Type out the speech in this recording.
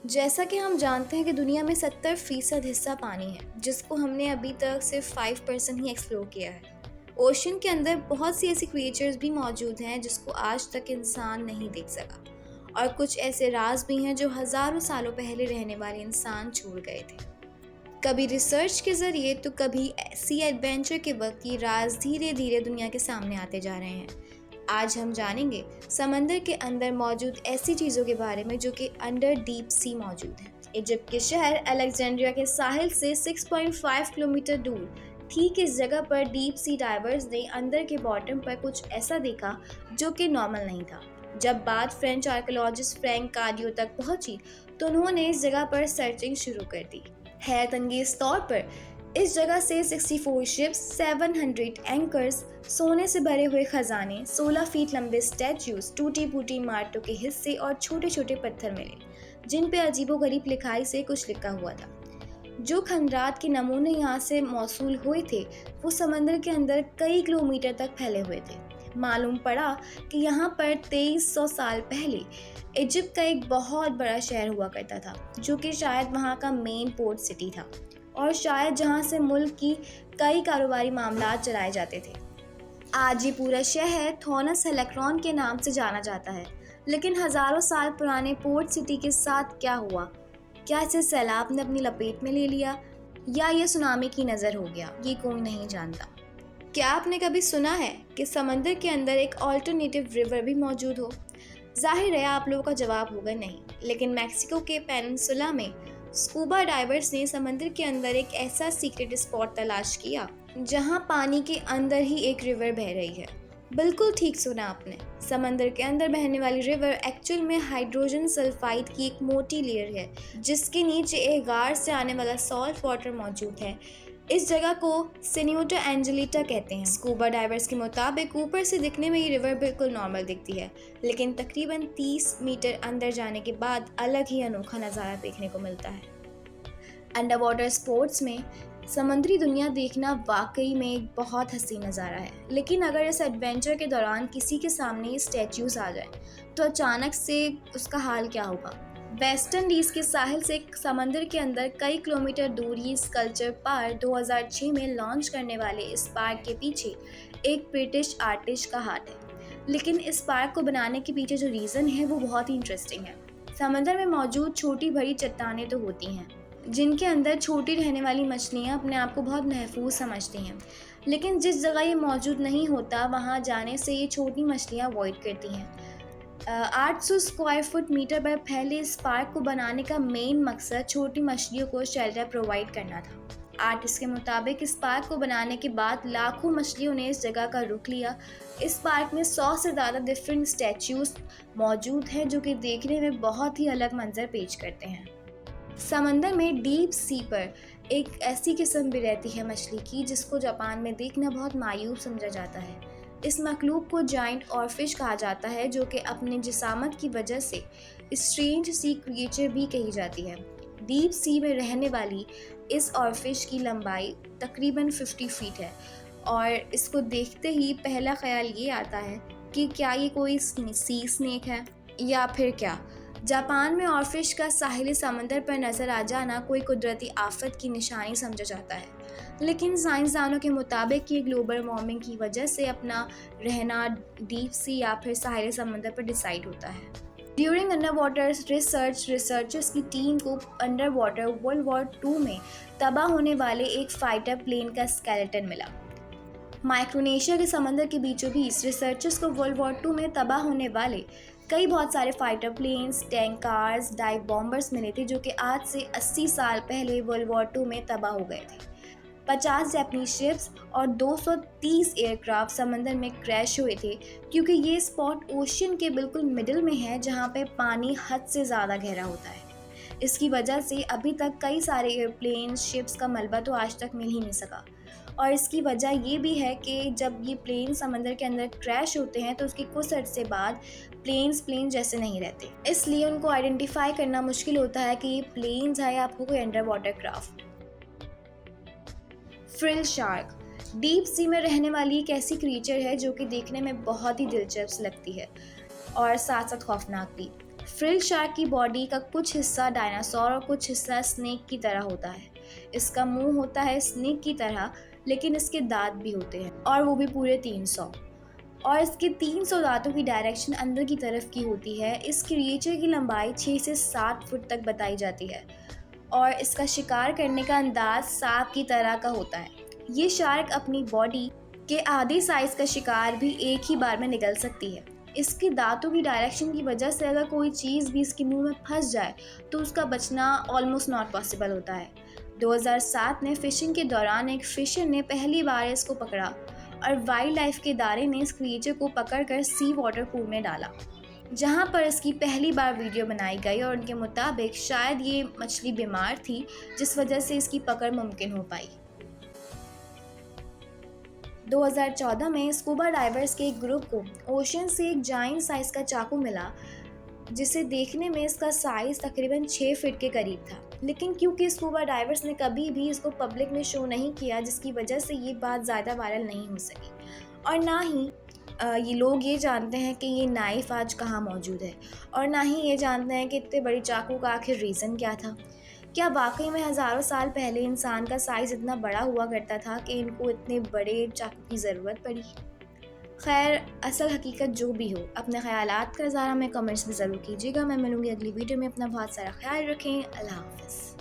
जैसा कि हम जानते हैं कि दुनिया में 70% हिस्सा पानी है, जिसको हमने अभी तक सिर्फ 5% ही एक्सप्लोर किया है। ओशन के अंदर बहुत सी ऐसी क्रिएचर्स भी मौजूद हैं जिसको आज तक इंसान नहीं देख सका, और कुछ ऐसे राज भी हैं जो हजारों सालों पहले रहने वाले इंसान छोड़ गए थे। कभी रिसर्च के जरिए तो कभी ऐसी एडवेंचर के वक्त ये राज धीरे धीरे दुनिया के सामने आते जा रहे हैं। आज हम जानेंगे समंदर के अंदर मौजूद ऐसी चीज़ों के बारे में जो कि अंडर डीप सी मौजूद हैं। इजिप्ट के शहर अलेक्जेंड्रिया के साहिल से 6.5 किलोमीटर दूर ठीक इस जगह पर डीप सी डाइवर्स ने अंदर के बॉटम पर कुछ ऐसा देखा जो कि नॉर्मल नहीं था। जब बात फ्रेंच आर्कियोलॉजिस्ट फ्रैंक कार्डियो तक पहुंची तो उन्होंने इस जगह पर सर्चिंग शुरू कर दी। हैरत अंगेज तौर पर इस जगह से 64 शिप्स, 700 एंकर्स, सोने से भरे हुए खजाने, 16 फीट लंबे स्टैच्यूज, टूटी फूटी इमारतों के हिस्से और छोटे छोटे पत्थर मिले जिन पे अजीबोगरीब लिखाई से कुछ लिखा हुआ था। जो खंडरात के नमूने यहाँ से मौसूल हुए थे वो समंदर के अंदर कई किलोमीटर तक फैले हुए थे। मालूम पड़ा कि यहाँ पर 2300 साल पहले इजिप्ट का एक बहुत बड़ा शहर हुआ करता था जो कि शायद वहाँ का मेन पोर्ट सिटी था और शायद जहाँ से मुल्क की कई कारोबारी मामलात चलाए जाते थे। आज ये पूरा शहर थोनस हेलेक्ट्रॉन के नाम से जाना जाता है, लेकिन हजारों साल पुराने पोर्ट सिटी के साथ क्या हुआ? क्या इसे सैलाब ने अपनी लपेट में ले लिया या ये सुनामी की नज़र हो गया? ये कोई नहीं जानता। क्या आपने कभी सुना है कि समंदर के अंदर एक ऑल्टरनेटिव रिवर भी मौजूद हो? जाहिर है आप लोगों का जवाब होगा नहीं, लेकिन मैक्सिको के पेनिनसुला में स्कूबा डाइवर्स ने समंदर के अंदर एक ऐसा सीक्रेट स्पॉट तलाश किया जहां पानी के अंदर ही एक रिवर बह रही है। बिल्कुल ठीक सुना आपने, समंदर के अंदर बहने वाली रिवर एक्चुअल में हाइड्रोजन सल्फाइड की एक मोटी लेयर है जिसके नीचे एक गार से आने वाला सॉल्ट वाटर मौजूद है। इस जगह को सिन्यूटा एंजेलिटा कहते हैं। स्कूबा डाइवर्स के मुताबिक ऊपर से दिखने में ये रिवर बिल्कुल नॉर्मल दिखती है, लेकिन तकरीबन 30 मीटर अंदर जाने के बाद अलग ही अनोखा नज़ारा देखने को मिलता है। अंडर वाटर स्पोर्ट्स में समुद्री दुनिया देखना वाकई में एक बहुत हसीन नज़ारा है, लेकिन अगर इस एडवेंचर के दौरान किसी के सामने ये स्टैच्यूज आ जाए तो अचानक से उसका हाल क्या होगा? वेस्ट इंडीज़ के साहिल से समंदर के अंदर कई किलोमीटर दूर ये स्कल्पचर पार्क 2006 में लॉन्च करने वाले इस पार्क के पीछे एक ब्रिटिश आर्टिस्ट का हाथ है। लेकिन इस पार्क को बनाने के पीछे जो रीज़न है वो बहुत ही इंटरेस्टिंग है। समंदर में मौजूद छोटी बड़ी चट्टानें तो होती हैं जिनके अंदर छोटी रहने वाली मछलियाँ अपने आप को बहुत महफूज समझती हैं, लेकिन जिस जगह ये मौजूद नहीं होता वहाँ जाने से ये छोटी मछलियाँ अवॉइड करती हैं। 800 स्क्वायर फुट मीटर पर फैले इस पार्क को बनाने का मेन मकसद छोटी मछलियों को शेल्टर प्रोवाइड करना था। आर्टिस्ट के मुताबिक इस पार्क को बनाने के बाद लाखों मछलियों ने इस जगह का रुख लिया। इस पार्क में 100 से ज़्यादा डिफरेंट स्टैच्यूज मौजूद हैं जो कि देखने में बहुत ही अलग मंजर पेश करते हैं। समंदर में डीप सी पर एक ऐसी किस्म भी रहती है मछली की जिसको जापान में देखना बहुत मायूब समझा जाता है। इस मखलूक को जाइंट ऑरफिश कहा जाता है जो कि अपने जिसामत की वजह से स्ट्रेंज सी क्रिएचर भी कही जाती है। डीप सी में रहने वाली इस ऑरफिश की लंबाई तकरीबन 50 फीट है और इसको देखते ही पहला ख्याल ये आता है कि क्या ये कोई सी स्नेक है या फिर क्या। जापान में ऑरफिश का साहिली समंदर पर नज़र आ जाना कोई कुदरती आफत की निशानी समझा जाता है, लेकिन साइंसदानों के मुताबिक ये ग्लोबल वार्मिंग की वजह से अपना रहना डीप सी या फिर साहिली समंदर पर डिसाइड होता है। ड्यूरिंग अंडर वाटर रिसर्चर्स की टीम को अंडर वाटर वर्ल्ड वॉर 2 में तबाह होने वाले एक फाइटर प्लेन का स्केलेटन मिला। माइक्रोनेशिया के समंदर के बीचों बीच रिसर्चर्स को वर्ल्ड वॉर 2 में तबाह होने वाले बहुत सारे fighter planes, tank cars, dive bombers मिले थे जो कि आज से 80 साल पहले वर्ल्ड वॉर 2 में तबाह हो गए थे। 50 जापानीज शिप्स और 230 एयरक्राफ्ट समंदर में क्रैश हुए थे क्योंकि ये स्पॉट ओशन के बिल्कुल मिडिल में है जहाँ पे पानी हद से ज़्यादा गहरा होता है। इसकी वजह से अभी तक कई सारे एयरप्लेन शिप्स का मलबा तो आज तक मिल ही नहीं सका, और इसकी वजह ये भी है कि जब ये प्लेन समंदर के अंदर क्रैश होते हैं तो उसके कुछ अर्से बाद प्लेन जैसे नहीं रहते, इसलिए उनको आइडेंटिफाई करना मुश्किल होता है कि ये प्लेन्स है या आपको कोई under water craft. Frill shark deep sea में रहने वाली एक ऐसी क्रीचर है जो कि देखने में बहुत ही दिलचस्प लगती है और साथ साथ खौफनाक भी। फ्रिल शार्क की बॉडी का कुछ हिस्सा डायनासोर और कुछ हिस्सा स्नेक की तरह होता है। इसका मुंह होता है स्नेक की तरह, लेकिन इसके दांत भी होते हैं और वो भी पूरे 300। और इसके 300 दांतों की डायरेक्शन अंदर की तरफ की होती है। इस क्रिएचर की लंबाई 6 से 7 फुट तक बताई जाती है और इसका शिकार करने का अंदाज सांप की तरह का होता है। ये शार्क अपनी बॉडी के आधे साइज का शिकार भी एक ही बार में निगल सकती है। इसके दांतों की डायरेक्शन की वजह से अगर कोई चीज़ भी इसके मुंह में फंस जाए तो उसका बचना ऑलमोस्ट नॉट पॉसिबल होता है। 2007 में फिशिंग के दौरान एक फिशर ने पहली बार इसको पकड़ा और वाइल्ड लाइफ के इदारे ने इस क्रिएचर को पकड़कर सी वाटर पूल में डाला, जहां पर इसकी पहली बार वीडियो बनाई गई और उनके मुताबिक शायद ये मछली बीमार थी, जिस वजह से इसकी पकड़ मुमकिन हो पाई। 2014 में स्कूबा डाइवर्स के एक ग्रुप को ओशन से एक जाइंट साइज का चाकू मिला, जिसे देखने में इसका साइज़ तकरीबन 6 फीट के करीब था। लेकिन क्योंकि स्कूबा डाइवर्स ने कभी भी इसको पब्लिक में शो नहीं किया, जिसकी वजह से ये बात ज़्यादा वायरल नहीं हो सकी। और ना ही ये लोग ये जानते हैं कि ये नाइफ़ आज कहाँ मौजूद है, और ना ही ये जानते हैं कि इतने बड़ी चाकू का आखिर रीज़न क्या था। क्या वाकई में हज़ारों साल पहले इंसान का साइज़ इतना बड़ा हुआ करता था कि इनको इतने बड़े चाकू की ज़रूरत पड़ी? खैर, असल हकीकत जो भी हो, अपने ख़यालात का इज़हार हमें कमेंट्स में ज़रूर कीजिएगा। मैं मिलूँगी अगली वीडियो में। अपना बहुत सारा ख्याल रखें। अल्लाह हाफ़िज़।